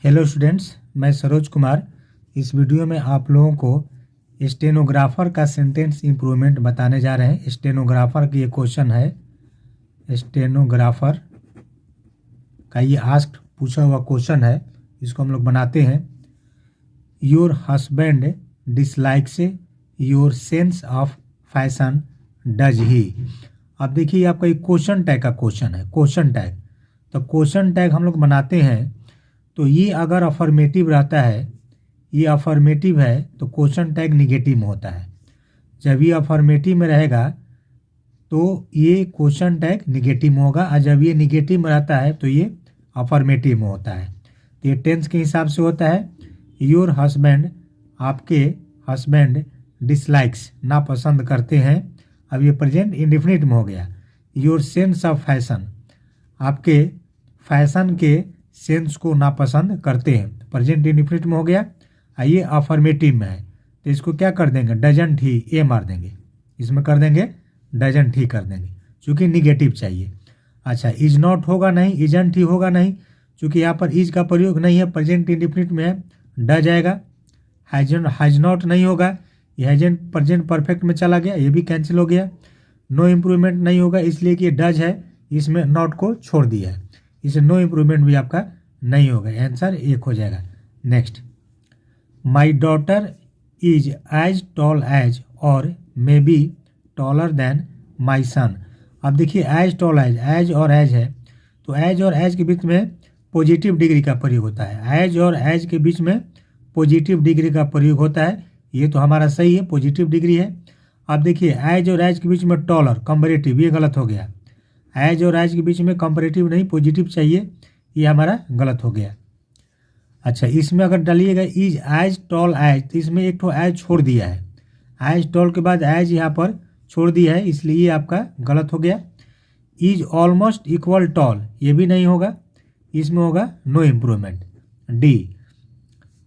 Hello students, मैं सरोज कुमार। इस video में आप लोगों को स्टेनोग्राफर का सेंटेंस इम्प्रूवमेंट बताने जा रहे हैं। स्टेनोग्राफर की ये क्वेश्चन है। स्टेनोग्राफर का ये आस्क्ड पूछा हुआ क्वेश्चन है, इसको हम लोग बनाते हैं। Your husband dislikes your sense of fashion does he. अब देखिए, आपका एक क्वेश्चन टैग का क्वेश्चन है, क्वेश्चन टैग। तो क्वेश्चन टैग हम लोग बनाते हैं, तो ये अगर अफर्मेटिव रहता है, ये अफर्मेटिव है तो क्वेश्चन टैग निगेटिव में होता है। जब ये अफर्मेटिव में रहेगा तो ये क्वेश्चन टैग निगेटिव में होगा, और जब ये निगेटिव में रहता है तो ये अफर्मेटिव में होता है। तो ये टेंस के हिसाब से होता है। योर हस्बैंड, आपके हस्बैंड डिसलाइक्स, नापसंद करते हैं। अब ये प्रेजेंट इंडेफिनिट में हो गया। योर सेंस ऑफ फैशन, आपके फैशन के सेंस को नापसंद करते हैं, प्रेजेंट इंडेफिनिट में हो गया। ये अफर्मेटिव में है, तो इसको क्या कर देंगे, डजंट ही, ए मार देंगे। इसमें कर देंगे डजंट ही कर देंगे, क्योंकि निगेटिव चाहिए। अच्छा, इज नॉट होगा नहीं, इजंट ही होगा नहीं, क्योंकि यहाँ पर इज का प्रयोग नहीं है, प्रेजेंट इंडेफिनिट में है, डज आएगा। हैज नॉट नहीं होगा, ये हैजेंट प्रेजेंट परफेक्ट में चला गया, ये भी कैंसिल हो गया। नो इम्प्रूवमेंट नहीं होगा, इसलिए कि ये डज है, इसमें नॉट को छोड़ दिया है, इसे नो इम्प्रूवमेंट भी आपका नहीं होगा। आंसर एक हो जाएगा। Next, my daughter is as tall as और may be taller than my son. अब देखिए, एज टॉल एज और एज है, तो एज और एज के बीच में पॉजिटिव डिग्री का प्रयोग होता है। एज और एज के बीच में पॉजिटिव डिग्री का प्रयोग होता है, ये तो हमारा सही है, पॉजिटिव डिग्री है। अब देखिए, एज और एज के बीच में टॉलर, कंपैरेटिव, ये गलत हो गया। एज और एज के बीच में कंपैरेटिव नहीं, पॉजिटिव चाहिए, ये हमारा गलत हो गया। अच्छा, इसमें अगर डालिएगा इज एज टॉल एज, तो इसमें एक तो एज छोड़ दिया है। एज टॉल के बाद एज यहाँ पर छोड़ दिया है, इसलिए ये आपका गलत हो गया। इज ऑलमोस्ट इक्वल टॉल, ये भी नहीं होगा, इसमें होगा नो इम्प्रूवमेंट, डी।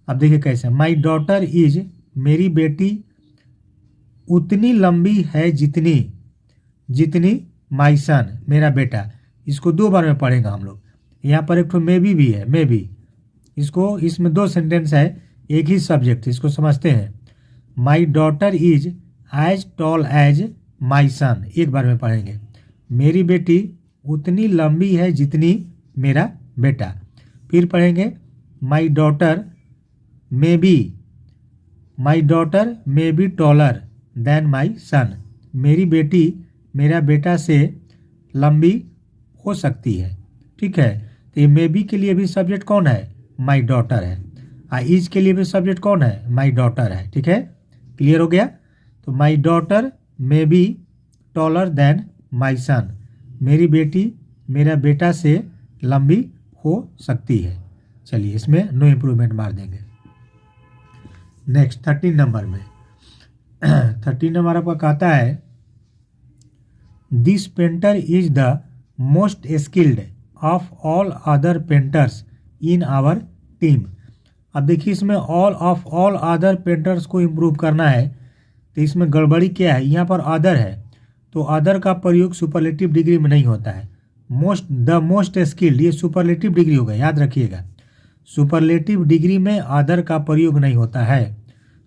अब देखिए कैसे, माई डॉटर इज, मेरी बेटी उतनी लंबी है जितनी माई सन, मेरा बेटा। इसको दो बार में पढ़ेगा हम लोग। यहाँ पर एक तो मे बी भी है, मे बी, इसको, इसमें दो सेंटेंस है, एक ही सब्जेक्ट, इसको समझते हैं। My daughter is as tall as my son, एक बार में पढ़ेंगे। मेरी बेटी उतनी लंबी है जितनी मेरा बेटा। फिर पढ़ेंगे, my daughter may be taller than my son, मेरी बेटी मेरा बेटा से लंबी हो सकती है। ठीक है, तो ये मे बी के लिए भी सब्जेक्ट कौन है, माई डॉटर है। इज के लिए भी सब्जेक्ट कौन है, माई डॉटर है। ठीक है, क्लियर हो गया। तो my daughter may be taller than my son, मेरी बेटी मेरा बेटा से लंबी हो सकती है। चलिए, इसमें नो इम्प्रूवमेंट मार देंगे। नेक्स्ट 13 नंबर में 13 नंबर आपका कहता है, this painter is the most skilled of all other painters in our team. अब देखिए, इसमें ऑल अदर पेंटर्स को इम्प्रूव करना है, तो इसमें गड़बड़ी क्या है, यहाँ पर अदर है, तो अदर का प्रयोग सुपरलेटिव डिग्री में नहीं होता है। द मोस्ट स्किल्ड, ये सुपरलेटिव डिग्री होगा, याद रखिएगा। सुपरलेटिव डिग्री में अदर का प्रयोग नहीं होता है।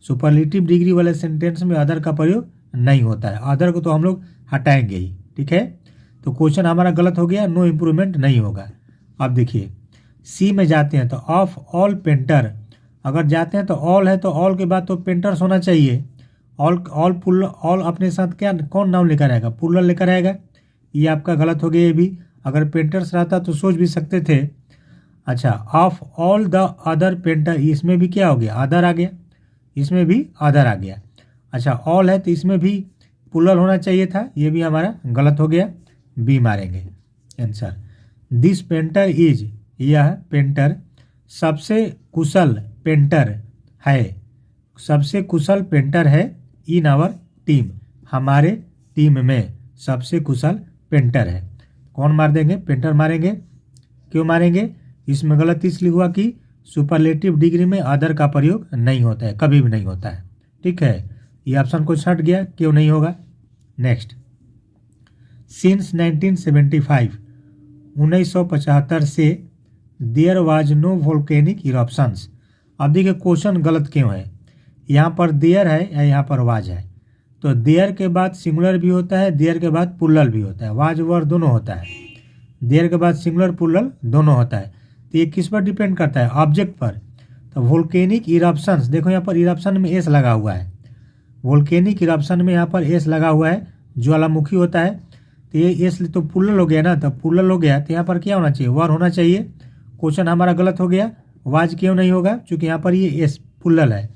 सुपरलेटिव डिग्री वाले सेंटेंस में अदर का प्रयोग नहीं होता है, अदर को तो हम लोग हटाएंगे ही। ठीक है, तो क्वेश्चन हमारा गलत हो गया, नो इम्प्रूवमेंट नहीं होगा। अब देखिए, सी में जाते हैं तो ऑफ ऑल पेंटर, अगर जाते हैं तो ऑल है, तो ऑल के बाद तो पेंटर्स होना चाहिए। ऑल अपने साथ क्या, कौन नाम लेकर आएगा, प्लूरल लेकर आएगा, ये आपका गलत हो गया। ये भी अगर पेंटर्स रहता तो सोच भी सकते थे। अच्छा, of all the other painter, इसमें भी क्या हो गया, अदर आ गया, इसमें भी अदर आ गया। अच्छा, ऑल है तो इसमें भी प्लूरल होना चाहिए था, ये भी हमारा गलत हो गया, बी मारेंगे आंसर। दिस पेंटर इज, यह पेंटर सबसे कुशल पेंटर है, सबसे कुशल पेंटर है इन आवर टीम, हमारे टीम में सबसे कुशल पेंटर है। कौन मार देंगे, पेंटर मारेंगे। क्यों मारेंगे, इसमें गलत इसलिए हुआ कि सुपरलेटिव डिग्री में अदर का प्रयोग नहीं होता है, कभी भी नहीं होता है। ठीक है, ये ऑप्शन को छट गया, क्यों नहीं होगा। नेक्स्ट, सिंस 1975, 1975 से there was no volcanic eruptions. अब देखिए क्वेश्चन गलत क्यों है, यहाँ पर देयर है या यहाँ पर वाज है। तो देयर के बाद सिंगुलर भी होता है, देयर के बाद प्लूरल भी होता है, वाज वर दोनों होता है। देयर के बाद सिंगुलर प्लूरल दोनों होता है। तो ये किस पर डिपेंड करता है, ऑब्जेक्ट पर। तो वोल्केनिक इरप्शंस, देखो यहाँ पर इरप्शन में एस लगा हुआ है, वोल्केनिक इरप्शन में यहाँ पर एस लगा हुआ है, ज्वालामुखी होता है। तो ये एस तो प्लूरल हो गया ना, तो प्लूरल हो गया तो यहाँ पर क्या होना चाहिए, वर होना चाहिए। क्वेश्चन हमारा गलत हो गया, वाज क्यों नहीं होगा, क्योंकि यहाँ पर ये एस प्लूरल है।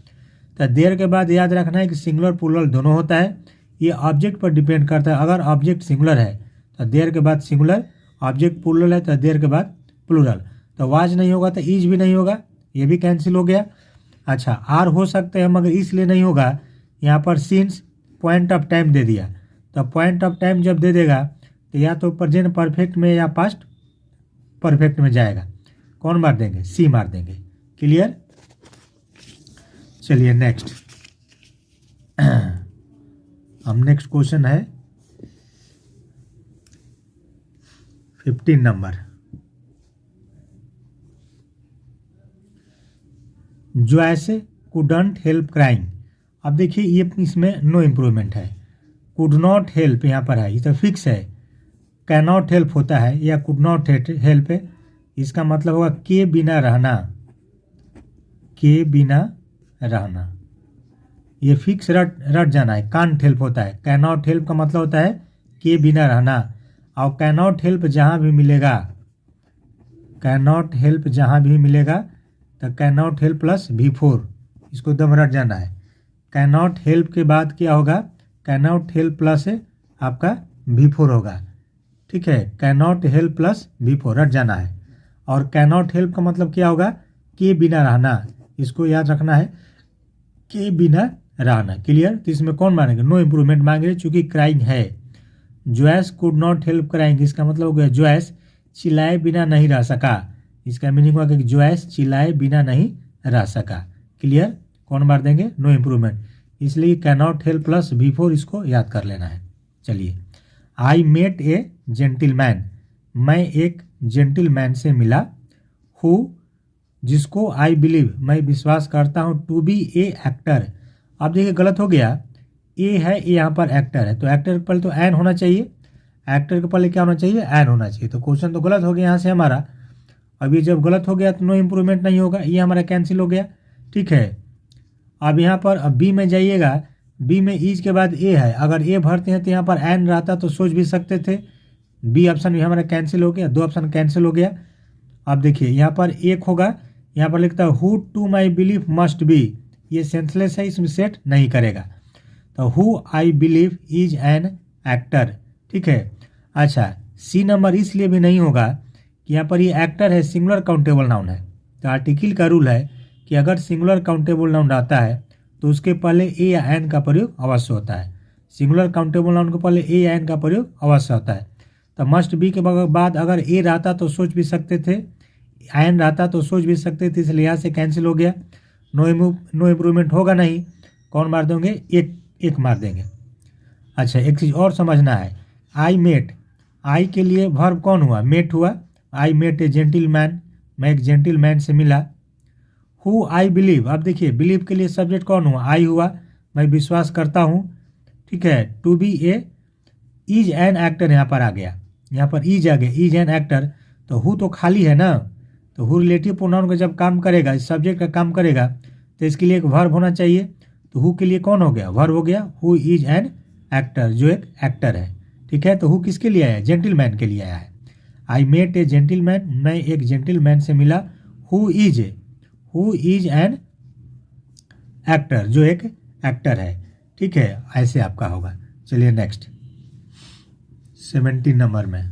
तो देयर के बाद याद रखना है कि सिंगुलर प्लूरल दोनों होता है। ये ऑब्जेक्ट पर डिपेंड करता है, अगर ऑब्जेक्ट सिंगुलर है तो देयर के बाद सिंगुलर, ऑब्जेक्ट प्लूरल है तो देयर के बाद प्लूरल। तो वाज नहीं होगा तो इज भी नहीं होगा, ये भी कैंसिल हो गया। अच्छा, आर हो सकते हैं मगर इसलिए नहीं होगा, यहाँ पर सिंस पॉइंट ऑफ टाइम दे दिया। तो पॉइंट ऑफ टाइम जब दे देगा तो या तो प्रेजेंट परफेक्ट में या पास्ट परफेक्ट में जाएगा। कौन मार देंगे, सी मार देंगे। क्लियर। चलिए नेक्स्ट। हम नेक्स्ट क्वेश्चन है 15 number. Joyce couldn't help crying. अब देखिए ये इसमें नो इम्प्रूवमेंट है, कुड नॉट हेल्प यहाँ पर है, ये तो फिक्स है। कैन नॉट हेल्प होता है या कुड नॉट हेल्प है, इसका मतलब होगा के बिना रहना, के बिना रहना, ये फिक्स रट जाना है। कांट हेल्प होता है, कैन नॉट हेल्प का मतलब होता है के बिना रहना। और कैन नॉट हेल्प जहाँ भी मिलेगा, कैन नॉट हेल्प जहाँ भी मिलेगा तो can not help plus V4, इसको एकदम रट जाना है। कैन नॉट हेल्प के बाद क्या होगा, कैन नॉट हेल्प प्लस आपका V4 होगा। ठीक है, can not help plus V4 रट जाना है। और कैन नॉट हेल्प का मतलब क्या होगा, के बिना रहना, इसको याद रखना है, के बिना रहना। क्लियर। तो इसमें कौन मानेंगे, नो इम्प्रूवमेंट मांगे चूंकि क्राइंग है। Joyce could not help crying, इसका मतलब हो गया जॉयस चिल्लाए बिना नहीं रह सका, इसका मीनिंग हुआ कि जॉयस चिल्लाए बिना नहीं रह सका। क्लियर। कौन मार देंगे, नो इम्प्रूवमेंट, इसलिए can not help plus V4 इसको याद कर लेना है। चलिए, आई मेट ए जेंटिलमैन, मैं एक जेंटिलमैन से मिला, हु जिसको आई बिलीव मैं विश्वास करता हूँ, टू बी ए एक्टर। अब देखिए गलत हो गया, ए है, ए यहाँ पर एक्टर है, तो एक्टर के पहले तो एन होना चाहिए, एक्टर के पहले क्या होना चाहिए, एन होना चाहिए। तो क्वेश्चन तो गलत हो गया यहाँ से हमारा। अब ये जब गलत हो गया तो नो इम्प्रूवमेंट नहीं होगा, ये हमारा कैंसिल हो गया। ठीक है, अब यहाँ पर अब बी में जाइएगा, बी में ईज के बाद ए है, अगर ए भरते हैं तो यहाँ पर एन रहता तो सोच भी सकते थे। बी ऑप्शन भी हमारा कैंसिल हो गया, दो ऑप्शन कैंसिल हो गया। अब देखिए यहाँ पर एक होगा, यहाँ पर लिखता है who to my believe must be, ये सेंसलेस है, इसमें सेट नहीं करेगा। तो who I believe is an actor. ठीक है। अच्छा, सी नंबर इसलिए भी नहीं होगा कि यहाँ पर ये एक्टर है, सिंगुलर काउंटेबल नाउन है। तो आर्टिकल का रूल है कि अगर सिंगुलर काउंटेबल नाउन आता है तो उसके पहले ए या एन का प्रयोग अवश्य होता है। सिंगुलर काउंटेबल नाउन के पहले ए या एन का प्रयोग अवश्य होता है। तो मस्ट बी के बाद अगर ए रहता तो सोच भी सकते थे, एन रहता तो सोच भी सकते थे, इसलिए यहाँ से कैंसिल हो गया। नो इम्प्रूवमेंट होगा नहीं, कौन मार देंगे, एक मार देंगे। अच्छा, एक चीज़ और समझना है, आई मेट, आई के लिए वर्ब कौन हुआ, मेट हुआ। आई मेट ए जेंटिलमैन, मैं एक जेंटिलमैन से मिला। हु आई बिलीव, अब देखिए बिलीव के लिए सब्जेक्ट कौन हुआ, आई हुआ, मैं विश्वास करता हूँ। ठीक है, to be a is an actor यहाँ पर आ गया, यहाँ पर इज आ गया, इज एन एक्टर। तो हु तो खाली है ना, तो हु रिलेटिव प्रोनाउन का जब काम करेगा, इस सब्जेक्ट का काम करेगा, तो इसके लिए एक वर्ब होना चाहिए। तो हु के लिए कौन हो गया, वर्ब हो गया, हु इज एन एक्टर, जो एक एक्टर है। ठीक है, तो हु किसके लिए आया है, जेंटिलमैन के लिए आया है। आई मेट ए जेंटिलमैन, मैं एक जेंटिलमैन से मिला। हु इज एन एक्टर, जो एक एक्टर है। ठीक है, ऐसे आपका होगा। चलिए नेक्स्ट 17 नंबर में,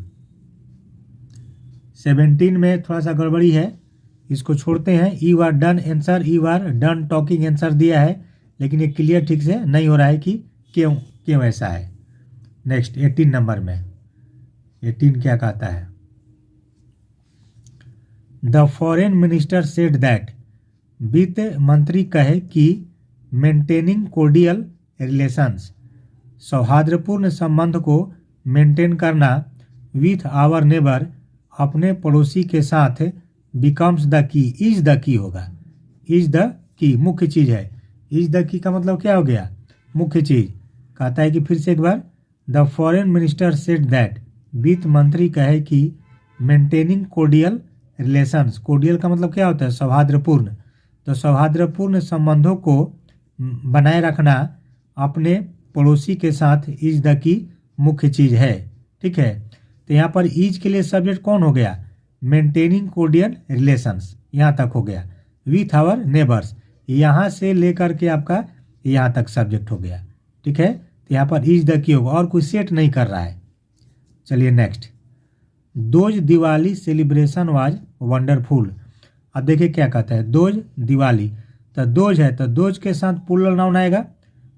17 में थोड़ा सा गड़बड़ी है, इसको छोड़ते हैं। You are done answer, you are done talking answer दिया है, लेकिन ये क्लियर ठीक से नहीं हो रहा है कि क्यों ऐसा है। नेक्स्ट 18 नंबर में, 18 क्या कहता है, the foreign minister said that, वित्त मंत्री कहे कि मेंटेनिंग कोर्डियल रिलेशंस, सौहार्दपूर्ण संबंध को मेंटेन करना, विथ आवर नेबर, अपने पड़ोसी के साथ, becomes the key, is the key होगा, इज द की मुख्य चीज है। इज द की का मतलब क्या हो गया, मुख्य चीज। कहता है कि फिर से एक बार, the foreign minister said that, वित्त मंत्री कहे कि मेंटेनिंग कोर्डियल रिलेशंस, कोर्डियल का मतलब क्या होता है, सौहार्दपूर्ण, तो सौहार्दपूर्ण संबंधों को बनाए रखना अपने पड़ोसी के साथ इज द की मुख्य चीज है। ठीक है, तो यहाँ पर इज के लिए सब्जेक्ट कौन हो गया, मेंटेनिंग कोर्डियल रिलेशंस, यहाँ तक हो गया, विथ आवर नेबर्स, यहाँ से लेकर के आपका यहाँ तक सब्जेक्ट हो गया। ठीक है, तो यहाँ पर इज द की होगा और कोई सेट नहीं कर रहा है। चलिए next, those Diwali celebration was wonderful. अब देखिए क्या कहता है, दोज दिवाली, तो दोज है तो दोज के साथ प्लूरल नाउन आएगा,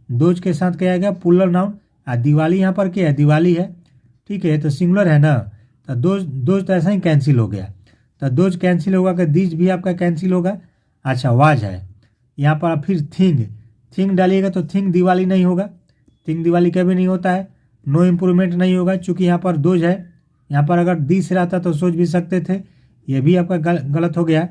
दोज के साथ क्या आएगा, प्लूरल नाउन। और दिवाली यहाँ पर क्या है, दिवाली है। ठीक है, तो सिंगुलर है ना, तो दोज दोज तो ऐसा ही कैंसिल हो गया, तो दोज कैंसिल होगा कि दीज भी आपका कैंसिल होगा। अच्छा, वाज है, यहाँ पर फिर थिंग, थिंग डालिएगा तो थिंग दिवाली नहीं होगा, थिंग दिवाली कभी नहीं होता है, नो इम्प्रूवमेंट नहीं होगा चूंकि यहाँ पर दोज है। यहाँ पर अगर दिस रहता तो सोच भी सकते थे, ये भी आपका गलत हो गया,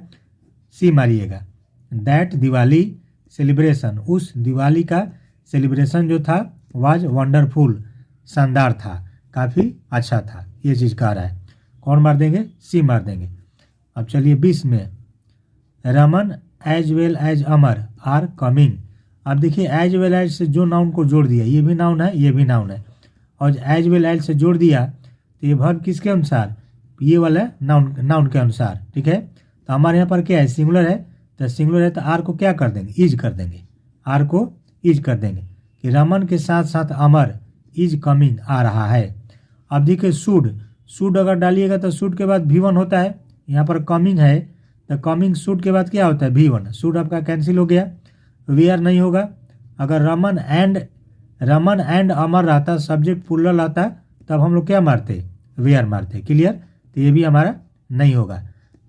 सी मारिएगा। दैट दिवाली सेलिब्रेशन, उस दिवाली का सेलिब्रेशन जो था, वाज वंडरफुल, शानदार था, काफ़ी अच्छा था, ये चीज़ कह रहा है। कौन मार देंगे, सी मार देंगे। अब चलिए 20 में, Raman as well as Amar are coming. अब देखिए एज वेल एज से जो नाउन को जोड़ दिया, ये भी नाउन है, ये भी नाउन है, और एज वेल एज से जोड़ दिया तो ये वर्ब किसके अनुसार, ये वाला नाउन के अनुसार। ठीक है, तो हमारे यहाँ पर क्या है, सिंगुलर है, तो सिंगुलर है तो आर को क्या कर देंगे, इज कर देंगे, आर को इज कर देंगे कि रमन के साथ साथ अमर इज कमिंग आ रहा है। अब देखिए शुड, शुड अगर डालिएगा तो शुड के बाद V1 होता है, यहाँ पर कमिंग है तो कमिंग शुड के बाद क्या होता है, V1, शुड आपका कैंसिल हो गया, वेयर नहीं होगा। अगर रमन एंड अमर रहता, सब्जेक्ट प्लूरल रहता, तब हम लोग क्या मारते, वेयर मारते। क्लियर, तो ये भी हमारा नहीं होगा।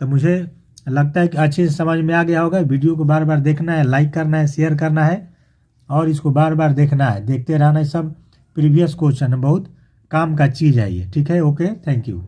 तो मुझे लगता है कि अच्छे से समझ में आ गया होगा। वीडियो को बार बार देखना है, लाइक करना है, शेयर करना है और इसको बार बार देखना है, देखते रहना है। सब प्रीवियस क्वेश्चन है, बहुत काम का चीज़ है ये। ठीक है, ओके, थैंक यू।